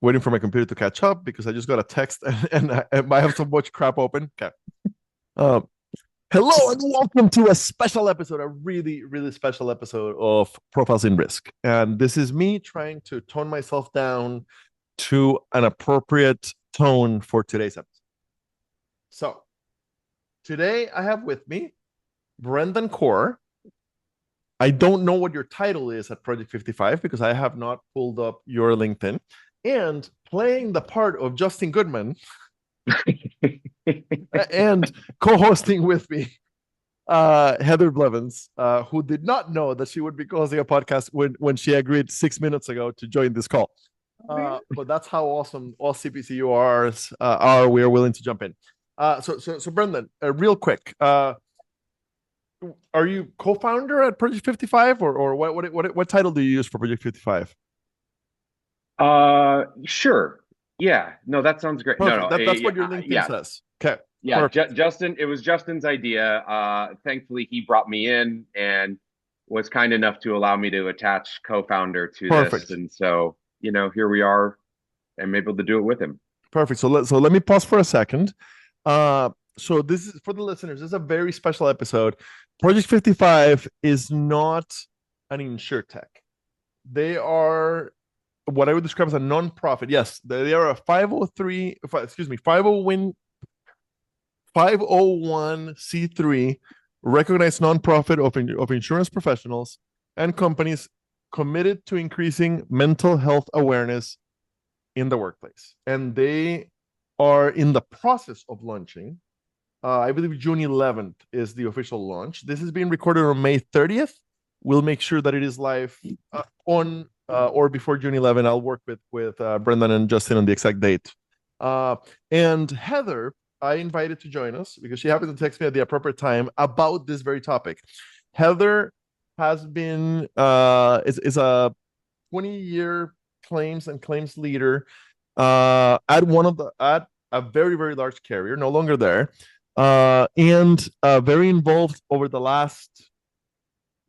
waiting for my computer to catch up because I just got a text and I have so much crap open. Okay. Um, Hello and welcome to a special episode, a really, really special episode of Profiles in Risk. And this is me trying to tone myself down to an appropriate tone for today's episode. So today I have with me Brenden Corr. I don't know what your title is at Project 55 because I have not pulled up your LinkedIn. And playing the part of Justin Goodman and co-hosting with me, Heather Blevins, who did not know that she would be hosting a podcast when she agreed 6 minutes ago to join this call. But that's how awesome all CPCURs are. We are willing to jump in. So Brenden, real quick, are you co-founder at Project 55, or what title do you use for Project 55? Sure. Yeah. No, that sounds great. No, Perfect. no. That's Yeah, what your LinkedIn yeah, says. Okay. yeah. Perfect. Justin, it was Justin's idea. Thankfully, he brought me in and was kind enough to allow me to attach co-founder to this. Perfect. And so, here we are. I'm able to do it with him. Perfect. So let me pause for a second. So this is for the listeners. This is a very special episode. Project 55 is not an insurtech. They are what I would describe as a non-profit. Yes, they are a 503, excuse me, 501c3 recognized nonprofit of insurance professionals and companies committed to increasing mental health awareness in the workplace. And they are in the process of launching. I believe June 11th is the official launch. This is being recorded on May 30th. We'll make sure that it is live on or before June 11th. I'll work with Brenden and Justin on the exact date. And Heather, I invited to join us because she happened to text me at the appropriate time about this very topic. Heather has been is a 20-year claims leader at a very, very large carrier, no longer there, and very involved over the last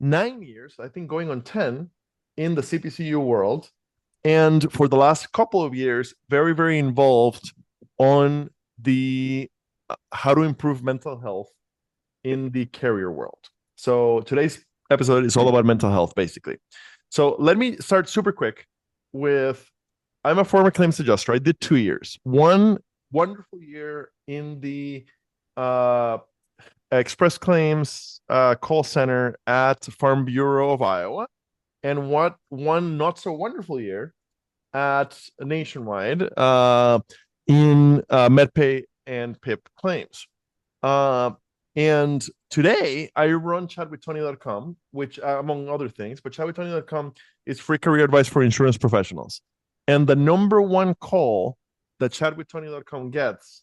9 years, I think going on 10, in the CPCU world. And for the last couple of years, very, very involved on the how to improve mental health in the carrier world. So today's episode is all about mental health, basically. So let me start super quick with I'm a former claims adjuster. I did 2 years. One wonderful year in the Express Claims call center at Farm Bureau of Iowa, and one not so wonderful year at Nationwide in MedPay and PIP claims. And today I run chatwithtony.com, which among other things, but chatwithtony.com is free career advice for insurance professionals. And the number one call that chatwithtony.com gets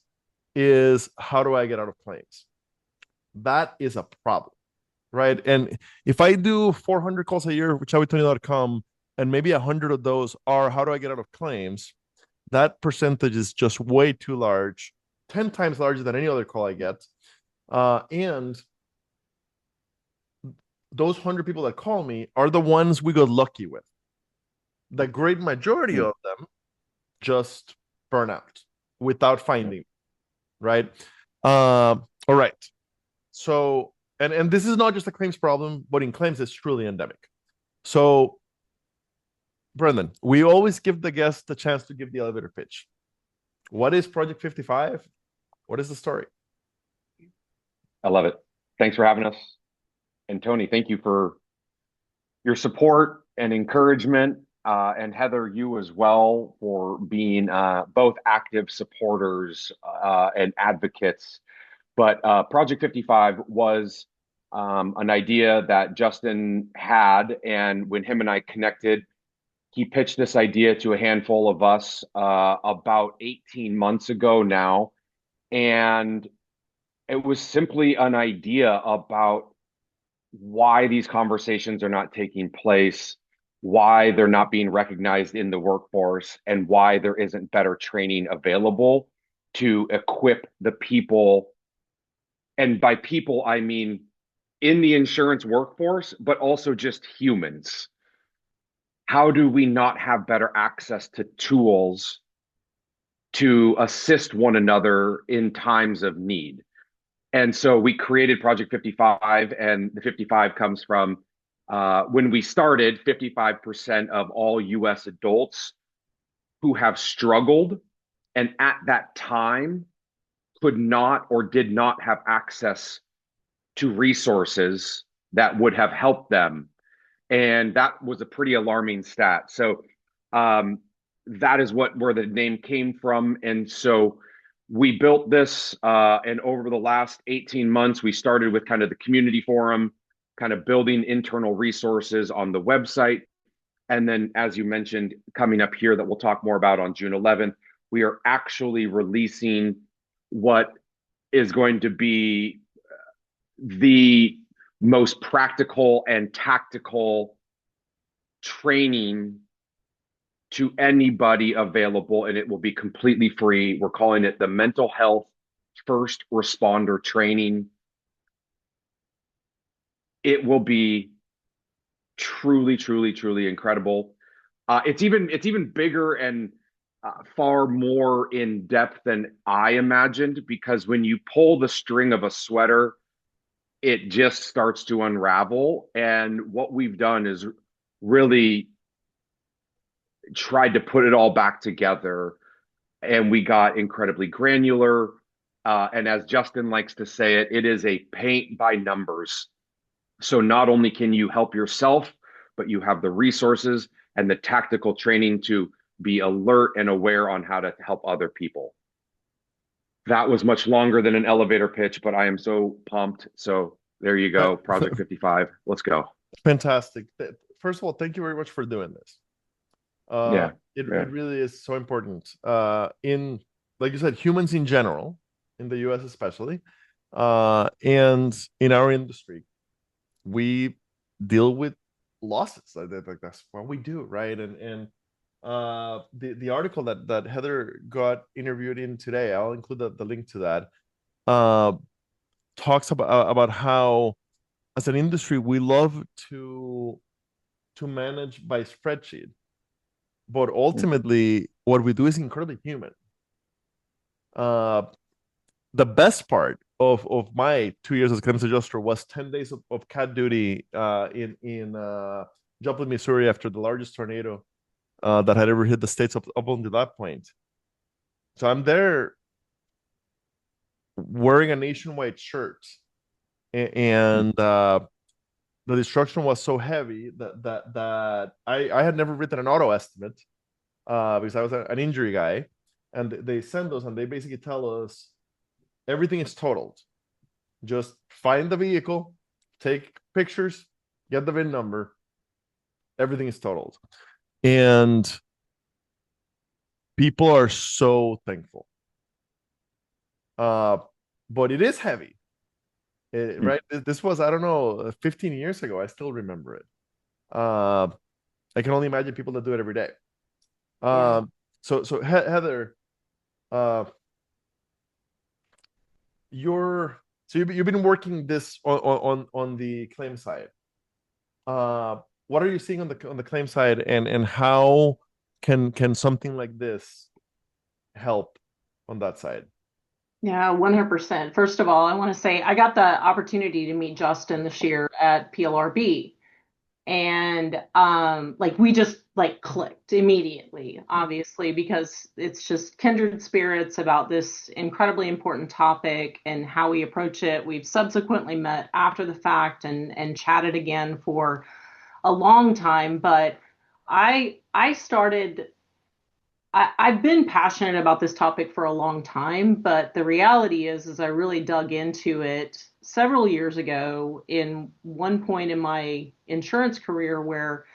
is, how do I get out of claims? That is a problem, right? And if I do 400 calls a year with chatwithtony.com and maybe 100 of those are, how do I get out of claims? That percentage is just way too large, 10 times larger than any other call I get. And those 100 people that call me are the ones we got lucky with. The great majority of them just burn out without finding, right? All right. So, and this is not just a claims problem, but in claims, it's truly endemic. So, Brenden, we always give the guest the chance to give the elevator pitch. What is Project 55? What is the story? I love it. Thanks for having us. And Tony, thank you for your support and encouragement. And Heather, you as well for being both active supporters and advocates. But Project 55 was an idea that Justin had. And when him and I connected, he pitched this idea to a handful of us about 18 months ago now. And it was simply an idea about why these conversations are not taking place, why they're not being recognized in the workforce, and why there isn't better training available to equip the people. And by people, I mean in the insurance workforce, but also just humans how do we not have better access to tools to assist one another in times of need? And so we created Project 55, and the 55 comes from when we started, 55% of all US adults who have struggled and at that time could not or did not have access to resources that would have helped them. And that was a pretty alarming stat. So um, that is where the name came from. And so we built this, and over the last 18 months, we started with kind of the community forum, kind of building internal resources on the website. And then, as you mentioned, coming up here that we'll talk more about on June 11th, we are actually releasing what is going to be the most practical and tactical training to anybody available, and it will be completely free. We're calling it the Mental Health First Responder Training. It will be truly, truly, truly incredible. It's even bigger and far more in depth than I imagined, because when you pull the string of a sweater, it just starts to unravel. And what we've done is really tried to put it all back together, and we got incredibly granular. And as Justin likes to say it is a paint by numbers. So not only can you help yourself, but you have the resources and the tactical training to be alert and aware on how to help other people. That was much longer than an elevator pitch, but I am so pumped. So there you go, Project 55. Let's go. Fantastic. First of all, thank you very much for doing this. Yeah. It really is so important. In, like you said, humans in general, in the US especially, and in our industry, we deal with losses. Like that's what we do, right? And the article that Heather got interviewed in today, I'll include the link to that. Uh, talks about how, as an industry, we love to manage by spreadsheet, but ultimately, what we do is incredibly human. Uh, the best part of my 2 years as claims adjuster was 10 days of cat duty in Joplin, Missouri, after the largest tornado that had ever hit the states up until that point. So I'm there wearing a nationwide shirt, and the destruction was so heavy that I had never written an auto estimate because I was an injury guy, and they send us and they basically tell us everything is totaled. Just find the vehicle, take pictures, get the VIN number. Everything is totaled, and people are so thankful. But it is heavy, right? This was, I don't know, 15 years ago. I still remember it. I can only imagine people that do it every day. Yeah. So Heather, uh, you've been working this on the claim side. What are you seeing on the claim side, and how can something like this help on that side? Yeah, 100%. First of all, I want to say I got the opportunity to meet Justin this year at PLRB. And like we just like clicked immediately, obviously, because it's just kindred spirits about this incredibly important topic and how we approach it. We've subsequently met after the fact and chatted again for a long time, but I started I've been passionate about this topic for a long time, but the reality is I really dug into it several years ago in one point in my insurance career where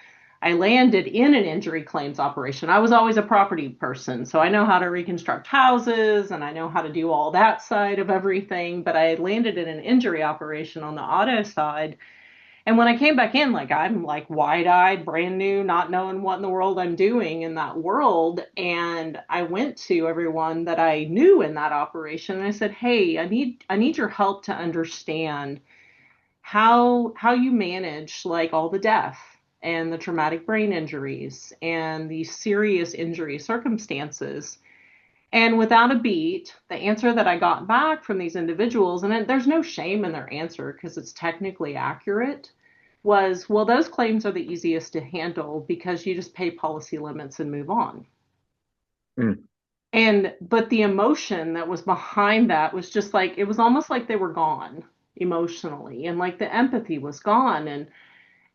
I landed in an injury claims operation. I was always a property person, so I know how to reconstruct houses and I know how to do all that side of everything, but I landed in an injury operation on the auto side. And when I came back in, like I'm like wide-eyed, brand new, not knowing what in the world I'm doing in that world. And I went to everyone that I knew in that operation and I said, "Hey, I need your help to understand how you manage like all the death and the traumatic brain injuries and the serious injury circumstances. And without a beat, the answer that I got back from these individuals, and there's no shame in their answer because it's technically accurate, was, well, those claims are the easiest to handle because you just pay policy limits and move on. Mm. But the emotion that was behind that was just like, it was almost like they were gone emotionally, and like the empathy was gone.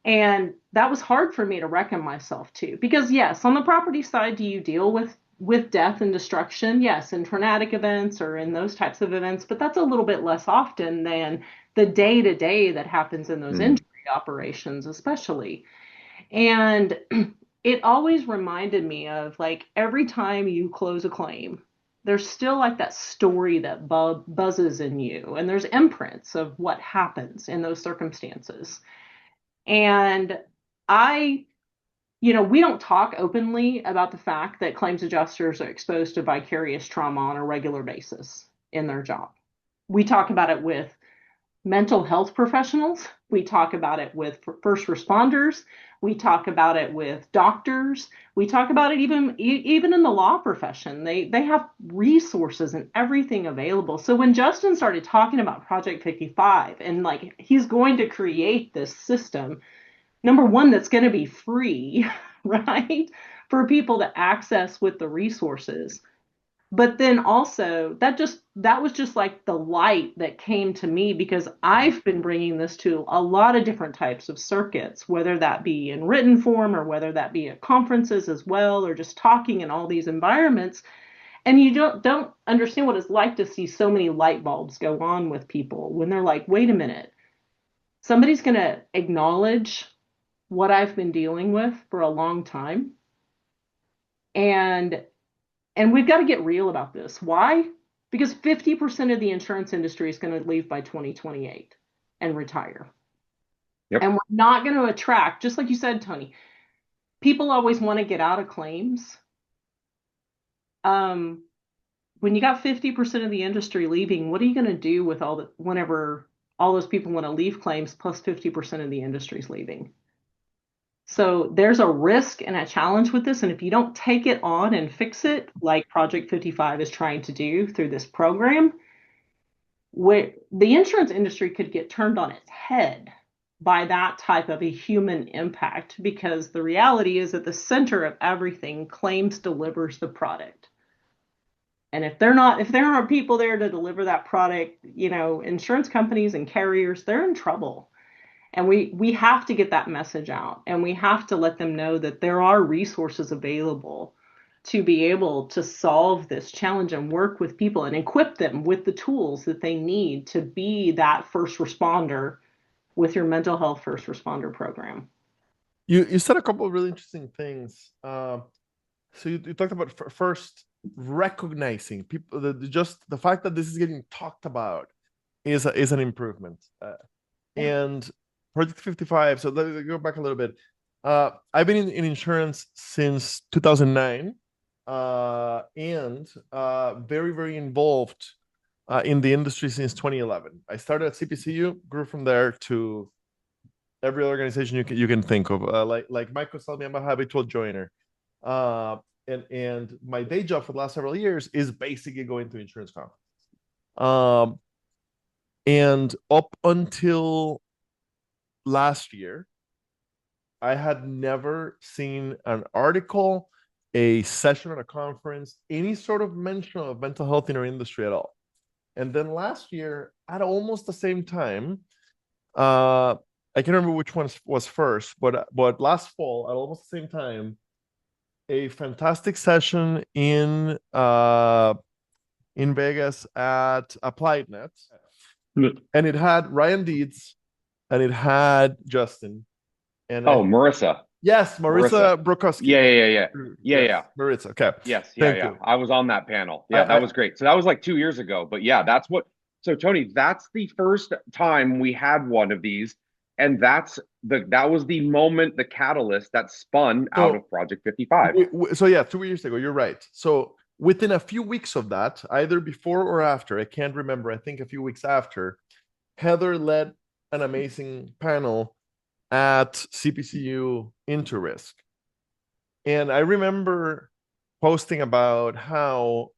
And that was hard for me to reckon myself to, because yes, on the property side, do you deal with death and destruction? Yes, in tornadic events or in those types of events, but that's a little bit less often than the day-to-day that happens in those injury operations, especially. And it always reminded me of, like, every time you close a claim, there's still like that story that buzzes in you, and there's imprints of what happens in those circumstances. And I, we don't talk openly about the fact that claims adjusters are exposed to vicarious trauma on a regular basis in their job. We talk about it with mental health professionals. We talk about it with first responders. We talk about it with doctors. We talk about it even in the law profession. They have resources and everything available. So when Justin started talking about Project 55 and like he's going to create this system, number one, that's going to be free, right, for people to access with the resources. But then also that was just like the light that came to me, because I've been bringing this to a lot of different types of circuits, whether that be in written form or whether that be at conferences as well, or just talking in all these environments. And you don't understand what it's like to see so many light bulbs go on with people when they're like, wait a minute, somebody's going to acknowledge what I've been dealing with for a long time. And we've got to get real about this. Why? Because 50% of the insurance industry is going to leave by 2028 and retire. Yep. And we're not going to attract, just like you said, Tony, people always want to get out of claims. When you got 50% of the industry leaving, what are you going to do with whenever all those people want to leave claims plus 50% of the industry is leaving? So there's a risk and a challenge with this. And if you don't take it on and fix it, like Project 55 is trying to do through this program, where the insurance industry could get turned on its head by that type of a human impact, because the reality is at the center of everything, claims delivers the product. And if there aren't people there to deliver that product, insurance companies and carriers, they're in trouble. And we have to get that message out, and we have to let them know that there are resources available to be able to solve this challenge and work with people and equip them with the tools that they need to be that first responder with your mental health first responder program. You said a couple of really interesting things. So you talked about first recognizing people, just the fact that this is getting talked about is an improvement. And Project 55, so let me go back a little bit. I've been in insurance since 2009, and very, very involved in the industry since 2011. I started at CPCU, grew from there to every organization you can think of. Like Michael told me, I'm a habitual joiner. And my day job for the last several years is basically going to insurance conferences. And up until last year, I had never seen an article, a session at a conference, any sort of mention of mental health in our industry at all. And then last year, at almost the same time, I can't remember which one was first, but last fall, at almost the same time, a fantastic session in Vegas at AppliedNet, and it had Ryan Deeds, and it had Justin, and Marissa. Yes, Marissa Rutkowski. Yeah. Marissa. Okay. Yes. Thank you. I was on that panel. Yeah, that was great. So that was like 2 years ago. But yeah, so Tony, that's the first time we had one of these. And that was the moment, the catalyst that spun out of Project 55. So yeah, 2 years ago, you're right. So within a few weeks of that, either before or after, I can't remember, I think a few weeks after, Heather led an amazing panel at CPCU In2Risk. And I remember posting about how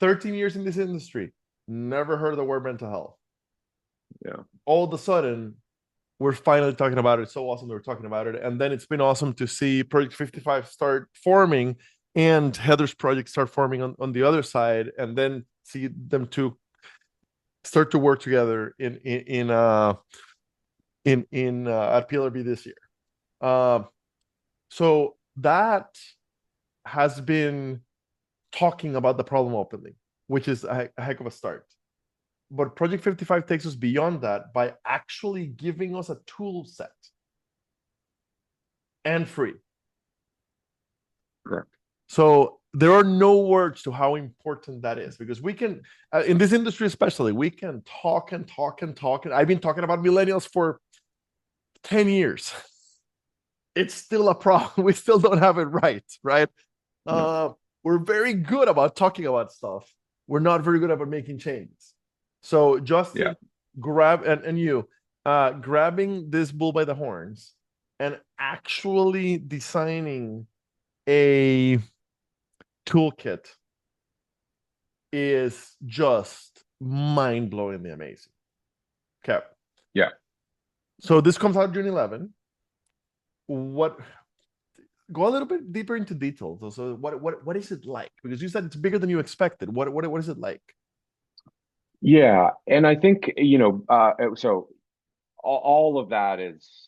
13 years in this industry, never heard the word mental health. Yeah. All of a sudden, we're finally talking about it. It's so awesome that we're talking about it. And then it's been awesome to see Project 55 start forming and Heather's project start forming on the other side, and then see them two start to work together in at PLRB this year. So that has been talking about the problem openly, which is a heck of a start. But Project 55 takes us beyond that by actually giving us a tool set and free. Correct. So there are no words to how important that is, because we can, in this industry especially, we can talk and talk and talk. And I've been talking about millennials for 10 years. It's still a problem. We still don't have it right? No. We're very good about talking about stuff. We're not very good about making changes. So Justin, grab and you grabbing this bull by the horns and actually designing a toolkit is just mind-blowingly amazing. Okay. Yeah. So this comes out June 11. Go a little bit deeper into details. So what is it like? Because you said it's bigger than you expected. What is it like? Yeah, and I think, so all of that is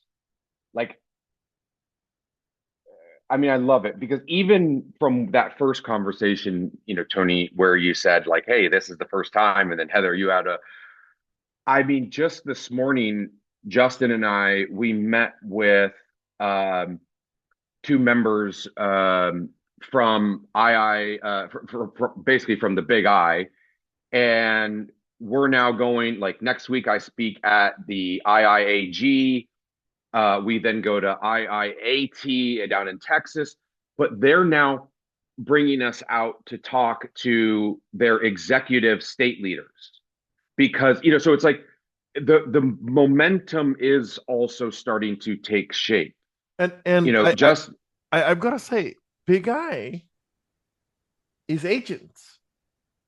like, I mean, I love it because even from that first conversation, Tony, where you said like, hey, this is the first time, and then Heather, I mean, just this morning, Justin and we met with two members from basically from the Big I, and we're now going, like, next week I speak at the IIAG. We then go to IIAT down in Texas, but they're now bringing us out to talk to their executive state leaders because, so it's like the momentum is also starting to take shape. And I've got to say, Big I is agents,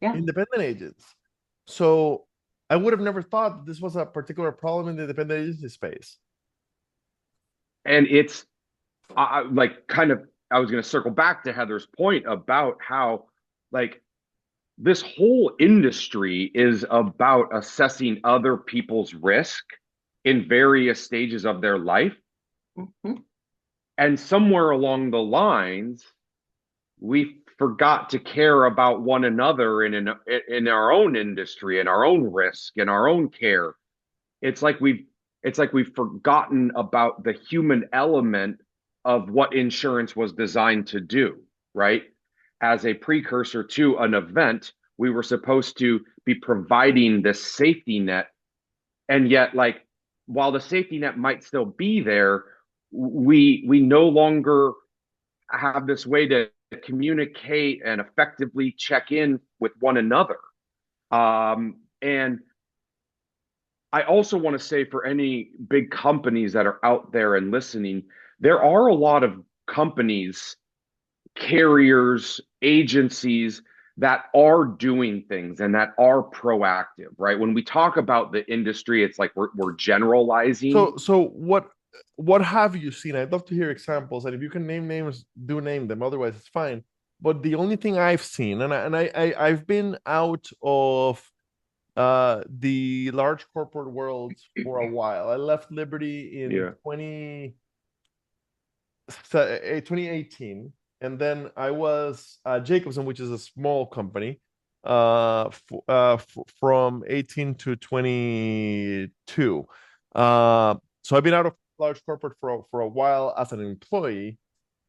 independent agents. So I would have never thought this was a particular problem in the independent agency space. And it's like kind of, I was going to circle back to Heather's point about how like this whole industry is about assessing other people's risk in various stages of their life. Mm-hmm. And somewhere along the lines, we forgot to care about one another in our own industry, in our own risk, in our own care. It's like we've forgotten about the human element of what insurance was designed to do, right? As a precursor to an event, we were supposed to be providing this safety net. And yet, like, while the safety net might still be there, we no longer have this way to communicate and effectively check in with one another. And I also want to say, for any big companies that are out there and listening, there are a lot of companies, carriers, agencies that are doing things and that are proactive, right? When we talk about the industry, it's like we're generalizing. So what have you seen? I'd love to hear examples, and if you can name names, do name them. Otherwise, it's fine. But the only thing I've seen, and I've been out of the large corporate world for a while. I left Liberty in 2018, and then I was Jacobson, which is a small company, from 18 to 22. So I've been out of large corporate for a while as an employee,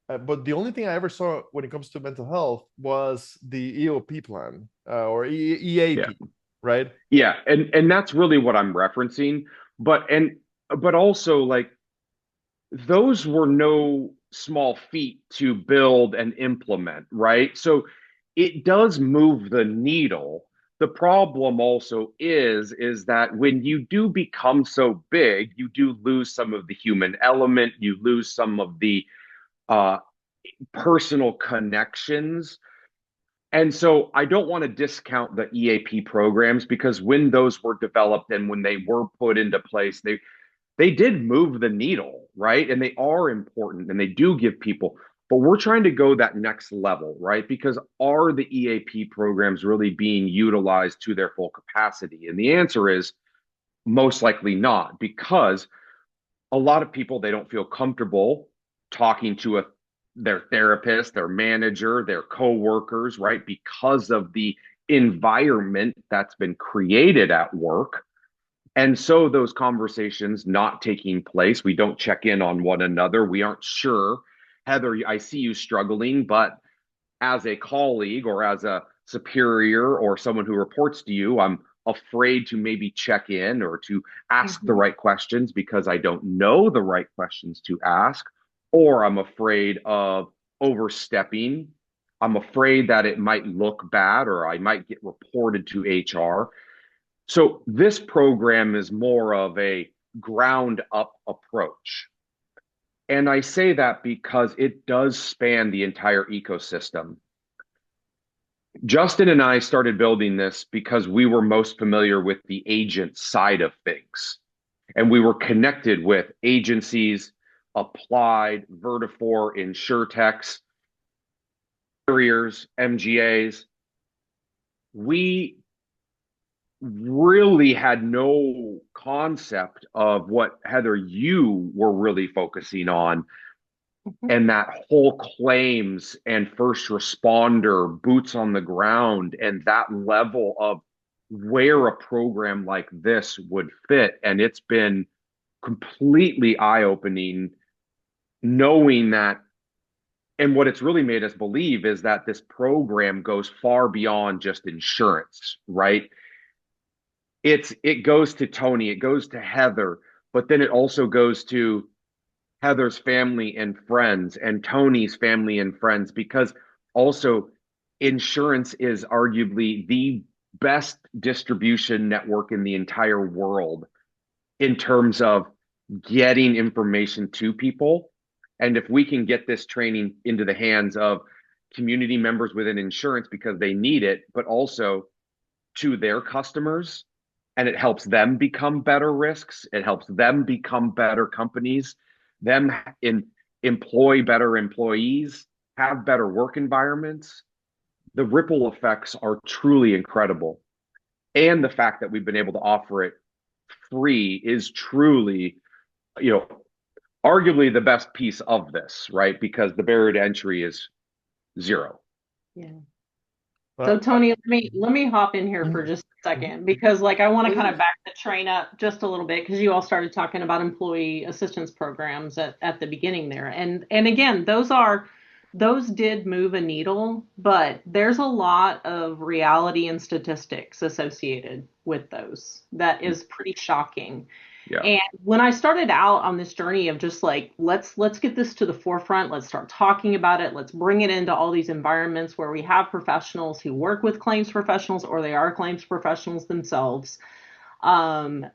but the only thing I ever saw when it comes to mental health was the EOP plan or EAP, right? Yeah, and that's really what I'm referencing. But also, like, those were no small feat to build and implement, right? So it does move the needle. The problem also is that when you do become so big, you do lose some of the human element, you lose some of the uh, personal connections. And so I don't want to discount the EAP programs, because when those were developed and when they were put into place, they did move the needle, right? And they are important and they do give people, but we're trying to go that next level, right? Because are the EAP programs really being utilized to their full capacity? And the answer is most likely not, because a lot of people, they don't feel comfortable talking to their therapist, their manager, their coworkers, right? Because of the environment that's been created at work. And so those conversations not taking place, we don't check in on one another. We aren't sure. Heather, I see you struggling, but as a colleague or as a superior or someone who reports to you, I'm afraid to maybe check in or to ask the right questions because I don't know the right questions to ask, or I'm afraid of overstepping. I'm afraid that it might look bad or I might get reported to HR. So this program is more of a ground up approach. And I say that because it does span the entire ecosystem. Justin and I started building this because we were most familiar with the agent side of things. And we were connected with agencies, Applied, Vertafore, InsurTechs, carriers, MGAs. We really had no concept of what, Heather, you were really focusing on, and that whole claims and first responder boots on the ground and that level of where a program like this would fit. And it's been completely eye-opening knowing that. And what it's really made us believe is that this program goes far beyond just insurance, right? It goes to Tony, it goes to Heather, but then it also goes to Heather's family and friends and Tony's family and friends, because also insurance is arguably the best distribution network in the entire world in terms of getting information to people. And if we can get this training into the hands of community members within insurance because they need it, but also to their customers, and it helps them become better risks, it helps them become better companies, them employ better employees, have better work environments. The ripple effects are truly incredible. And the fact that we've been able to offer it free is truly, arguably the best piece of this, right? Because the barrier to entry is zero. Yeah. So Tony, let me hop in here for just a second, because I want to kind of back the train up just a little bit, because you all started talking about employee assistance programs at the beginning there. And again, those did move a needle, but there's a lot of reality and statistics associated with those that is pretty shocking. Yeah. And when I started out on this journey of just let's get this to the forefront, let's start talking about it, let's bring it into all these environments where we have professionals who work with claims professionals or they are claims professionals themselves. I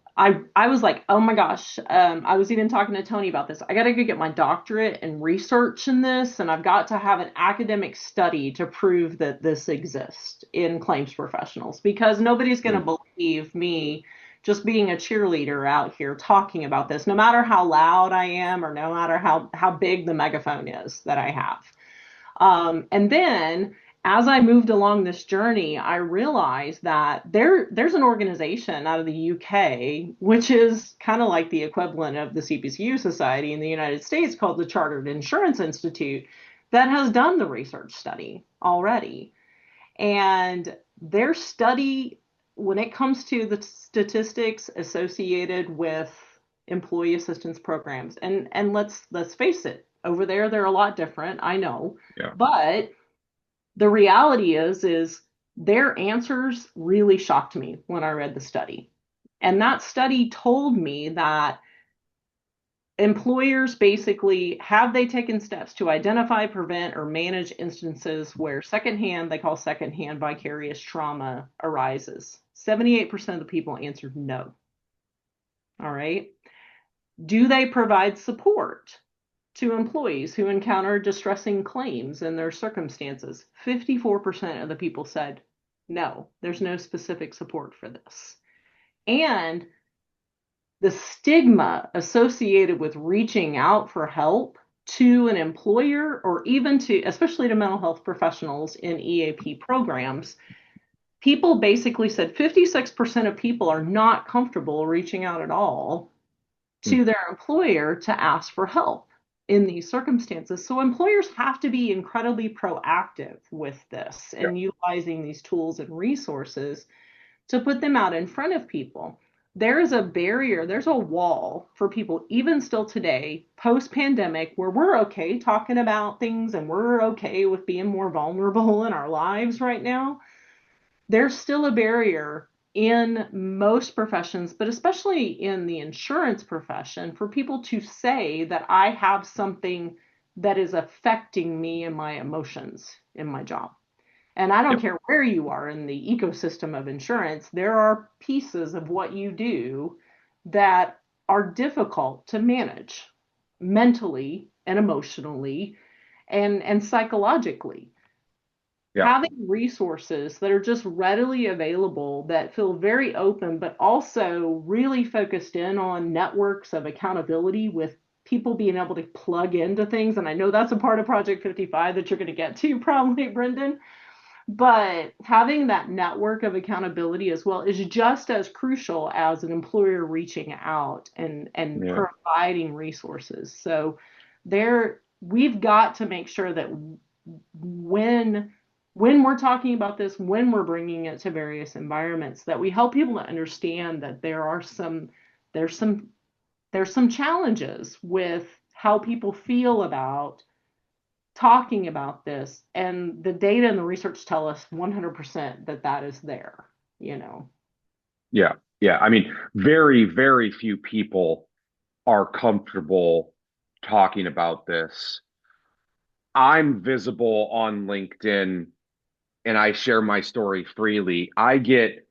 was like, oh my gosh, I was even talking to Tony about this. I got to go get my doctorate and research in this, and I've got to have an academic study to prove that this exists in claims professionals, because nobody's going to believe me just being a cheerleader out here talking about this, no matter how loud I am or no matter how big the megaphone is that I have. And then as I moved along this journey, I realized that there's an organization out of the UK, which is kind of like the equivalent of the CPCU Society in the United States, called the Chartered Insurance Institute, that has done the research study already. And their study, when it comes to the statistics associated with employee assistance programs, and let's face it, over there they're a lot different, I know. Yeah. But the reality is their answers really shocked me when I read the study. And that study told me that employers basically, have they taken steps to identify, prevent, or manage instances where they call secondhand vicarious trauma arises? 78% of the people answered no. All right. Do they provide support to employees who encounter distressing claims in their circumstances? 54% of the people said no, there's no specific support for this. And the stigma associated with reaching out for help to an employer, or even especially to mental health professionals in EAP programs, people basically said 56% of people are not comfortable reaching out at all to their employer to ask for help in these circumstances. So employers have to be incredibly proactive with this and utilizing these tools and resources to put them out in front of people. There is a barrier, there's a wall for people, even still today, post-pandemic, where we're okay talking about things and we're okay with being more vulnerable in our lives right now. There's still a barrier in most professions, but especially in the insurance profession, for people to say that I have something that is affecting me and my emotions in my job. And I don't care where you are in the ecosystem of insurance, there are pieces of what you do that are difficult to manage mentally and emotionally and psychologically. Having resources that are just readily available, that feel very open, but also really focused in on networks of accountability with people being able to plug into things. And I know that's a part of Project 55 that you're going to get to probably, Brenden. But having that network of accountability as well is just as crucial as an employer reaching out and providing resources. So we've got to make sure that when we're talking about this, when we're bringing it to various environments, that we help people to understand that there's some challenges with how people feel about talking about this, and the data and the research tell us 100% that is there, Yeah. I mean, very, very few people are comfortable talking about this. I'm visible on LinkedIn and I share my story freely. I get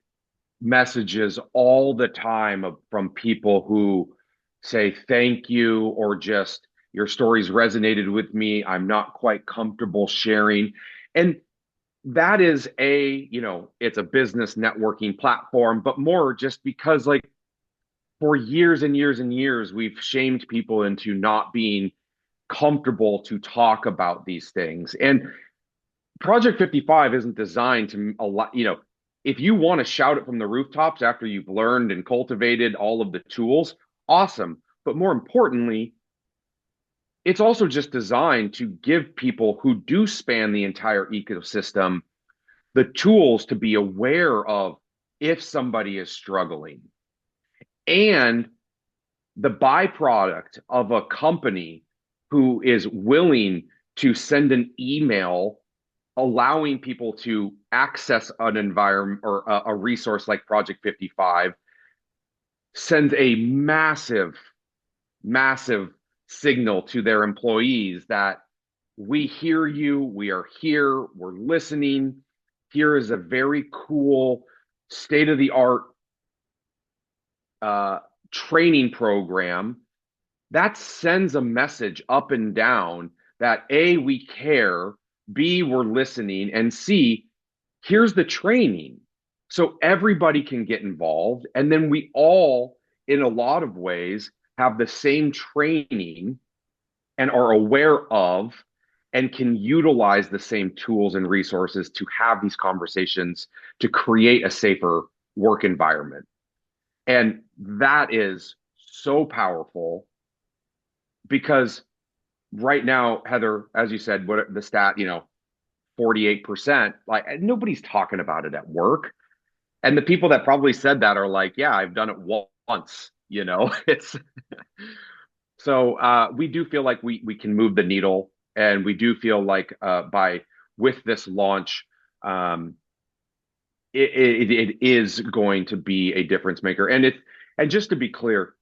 messages all the time from people who say thank you, or just your stories resonated with me. I'm not quite comfortable sharing. And that is it's a business networking platform, but more just because, like, for years and years and years, we've shamed people into not being comfortable to talk about these things. And Project 55 isn't designed to if you want to shout it from the rooftops after you've learned and cultivated all of the tools, awesome. But more importantly, it's also just designed to give people who do span the entire ecosystem the tools to be aware of if somebody is struggling. And the byproduct of a company who is willing to send an email allowing people to access an environment or a resource like Project 55 sends a massive, massive signal to their employees that we hear you, we are here, we're listening. Here is a very cool state-of-the-art training program that sends a message up and down that A, we care, B, we're listening, and C, here's the training. So everybody can get involved. And then we all, in a lot of ways, have the same training and are aware of and can utilize the same tools and resources to have these conversations to create a safer work environment. And that is so powerful because right now, Heather, as you said, what the stat, 48%, like, nobody's talking about it at work. And the people that probably said that are like, yeah, I've done it once, it's so we do feel like we can move the needle, and we do feel like with this launch, it is going to be a difference maker. And just to be clear,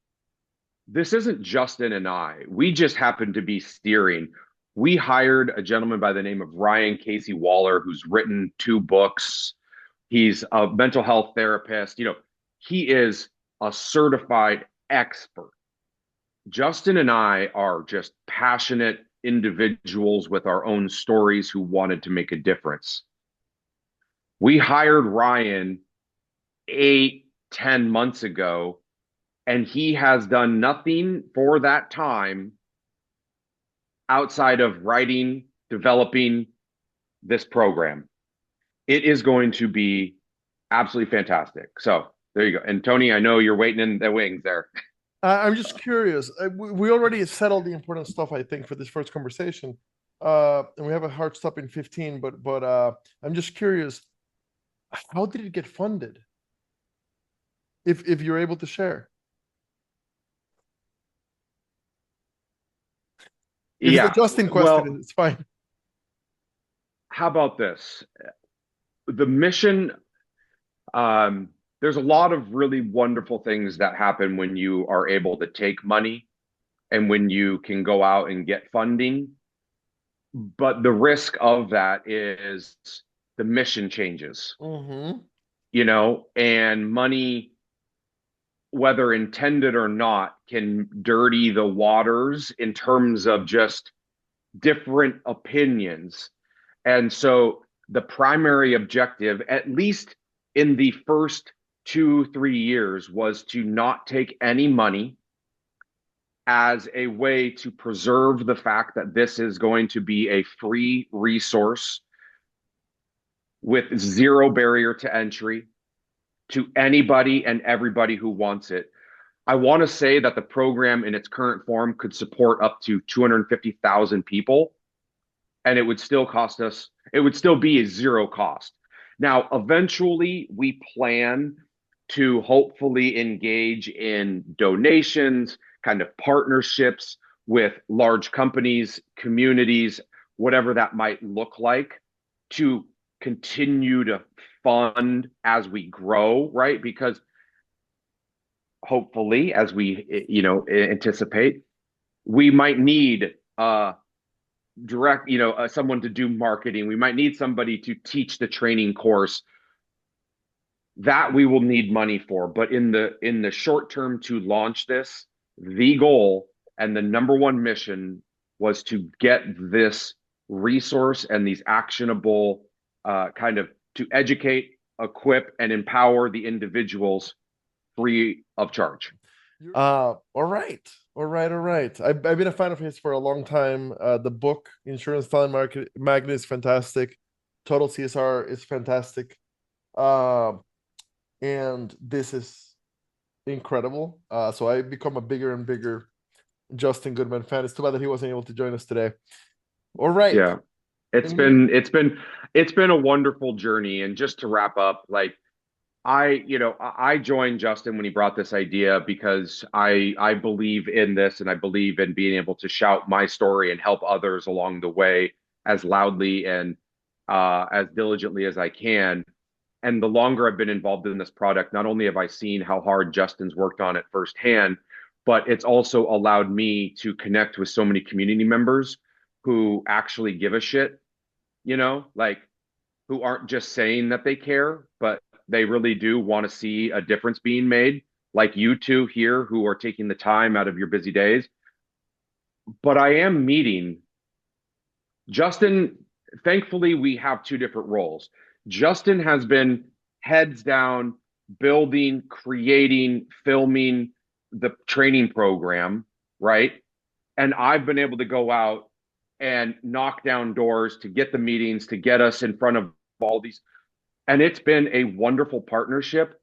this isn't Justin and I. We just happen to be steering. We hired a gentleman by the name of Ryan Casey Waller, who's written 2 books. He's a mental health therapist. He is a certified expert. Justin and I are just passionate individuals with our own stories who wanted to make a difference. We hired Ryan 8, 10 months ago, and he has done nothing for that time outside of writing, developing this program. It is going to be absolutely fantastic. So there you go. And Tony, I know you're waiting in the wings there. I'm just curious. We already settled the important stuff, I think, for this first conversation. And we have a hard stop in 15, but I'm just curious, how did it get funded? If you're able to share. If it's a Justin question, it's fine. How about this? The mission, there's a lot of really wonderful things that happen when you are able to take money and when you can go out and get funding. But the risk of that is the mission changes, and money, whether intended or not, can dirty the waters in terms of just different opinions. And so the primary objective, at least in the first 2-3 years, was to not take any money, as a way to preserve the fact that this is going to be a free resource with zero barrier to entry to anybody and everybody who wants it. I want to say that the program in its current form could support up to 250,000 people, and it would still be a zero cost. Now, eventually, we plan to hopefully engage in donations, kind of partnerships with large companies, communities, whatever that might look like, to continue to fund as we grow, right? Because hopefully, as we anticipate, we might need someone to do marketing. We might need somebody to teach the training course. That we will need money for. But in the short term, to launch this, the goal and the number one mission was to get this resource and these actionable to educate, equip, and empower the individuals free of charge. All right. I've been a fan of his for a long time. The book, Insurance Talent Magnet, is fantastic. Total CSR is fantastic. And this is incredible. So I've become a bigger and bigger Justin Goodman fan. It's too bad that he wasn't able to join us today. All right. Yeah. It's been a wonderful journey. And just to wrap up, I joined Justin when he brought this idea because I believe in this, and I believe in being able to shout my story and help others along the way as loudly and as diligently as I can. And the longer I've been involved in this product, not only have I seen how hard Justin's worked on it firsthand, but it's also allowed me to connect with so many community members who actually give a shit, who aren't just saying that they care, but they really do want to see a difference being made, like you two here who are taking the time out of your busy days. But I am meeting Justin. Thankfully, we have 2 different roles. Justin has been heads down, building, creating, filming the training program, right? And I've been able to go out and knock down doors to get the meetings, to get us in front of all these. And it's been a wonderful partnership,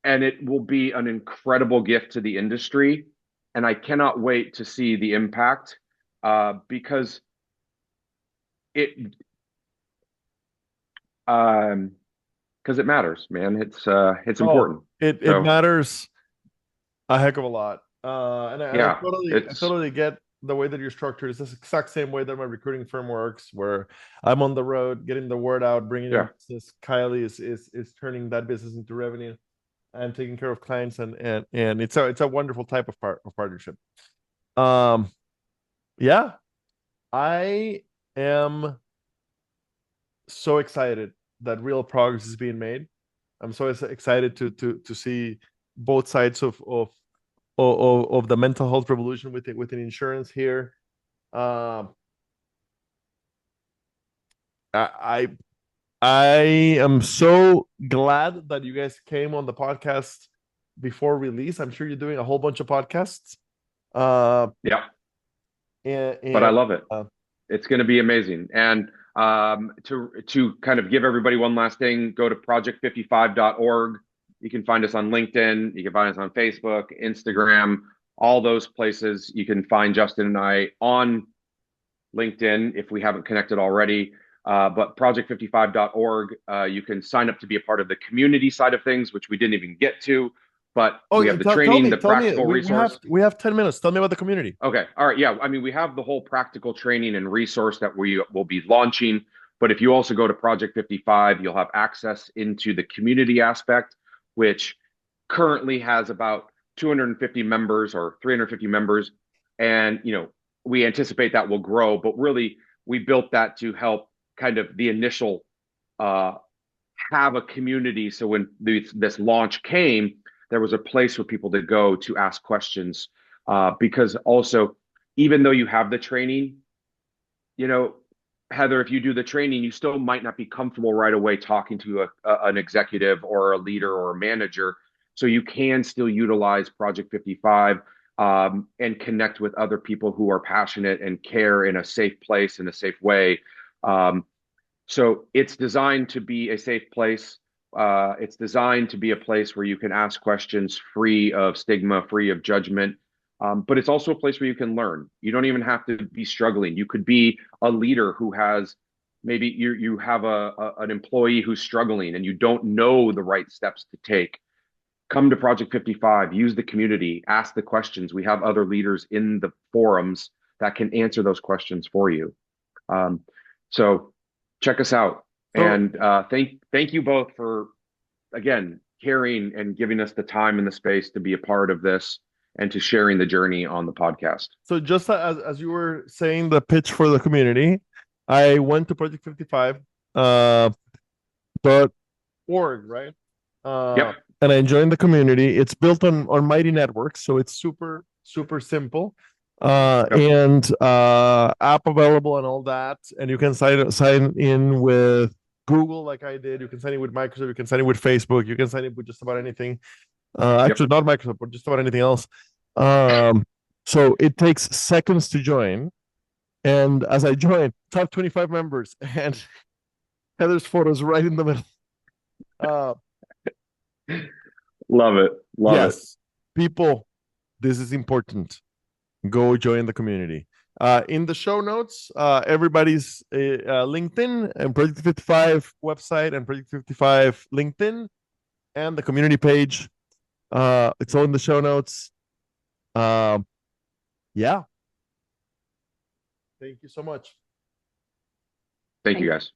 and it will be an incredible gift to the industry. And I cannot wait to see the impact because it matters, man. It's important. It matters a heck of a lot. And I totally get the way that you're structured. It's the exact same way that my recruiting firm works, where I'm on the road, getting the word out, bringing in business. Kylie is turning that business into revenue. and taking care of clients, and it's a wonderful type of partnership. Um, yeah, I am so excited that real progress is being made. I'm so excited to see both sides of the mental health revolution within insurance here. Um, I I am so glad that you guys came on the podcast before release. I'm sure you're doing a whole bunch of podcasts. Yeah, And but I love it. uh, It's going to be amazing. And to kind of give everybody one last thing, go to project55.org. You can find us on LinkedIn. You can find us on Facebook, Instagram, all those places. You can find Justin and I on LinkedIn if we haven't connected already. But project55.org, you can sign up to be a part of the community side of things, which we didn't even get to. But oh, we have the tell training, me, the practical resource. we have 10 minutes. Tell me about the community. Okay. All right. Yeah. I mean, we have the whole practical training and resource that we will be launching. But if you also go to Project 55, you'll have access into the community aspect, which currently has about 250 members or 350 members. And, we anticipate that will grow, but really we built that to help kind of the initial uh, have a community. So when this launch came, there was a place for people to go to ask questions. Because also, even though you have the training, you know, Heather, if you do the training, you still might not be comfortable right away talking to an executive or a leader or a manager. So you can still utilize Project 55 and connect with other people who are passionate and care in a safe place, in a safe way. So it's designed to be a safe place. It's designed to be a place where you can ask questions free of stigma, free of judgment. But it's also a place where you can learn. You don't even have to be struggling. You could be a leader who has maybe you have an employee who's struggling and you don't know the right steps to take. Come to Project 55, use the community, ask the questions. We have other leaders in the forums that can answer those questions for you. So check us out. So, And thank you both for, again, caring and giving us the time and the space to be a part of this and to sharing the journey on the podcast. so just as you were saying the pitch for the community, I went to Project 55 dot org, right? Yep. And I joined the community. It's built on Mighty Networks, so it's super simple. Yep. And app available and all that. And you can sign in with Google like I did. You can sign in with Microsoft. You can sign in with Facebook. You can sign in with just about anything. Actually, not Microsoft, but just about anything else. So it takes seconds to join. And as I joined, top 25 members, and Heather's photos right in the middle. Love it. Love it. Yes, people, this is important. Go join the community. In the show notes, everybody's LinkedIn and Project 55 website and Project 55 LinkedIn and the community page. It's all in the show notes. Yeah. Thank you so much. Thank you, guys.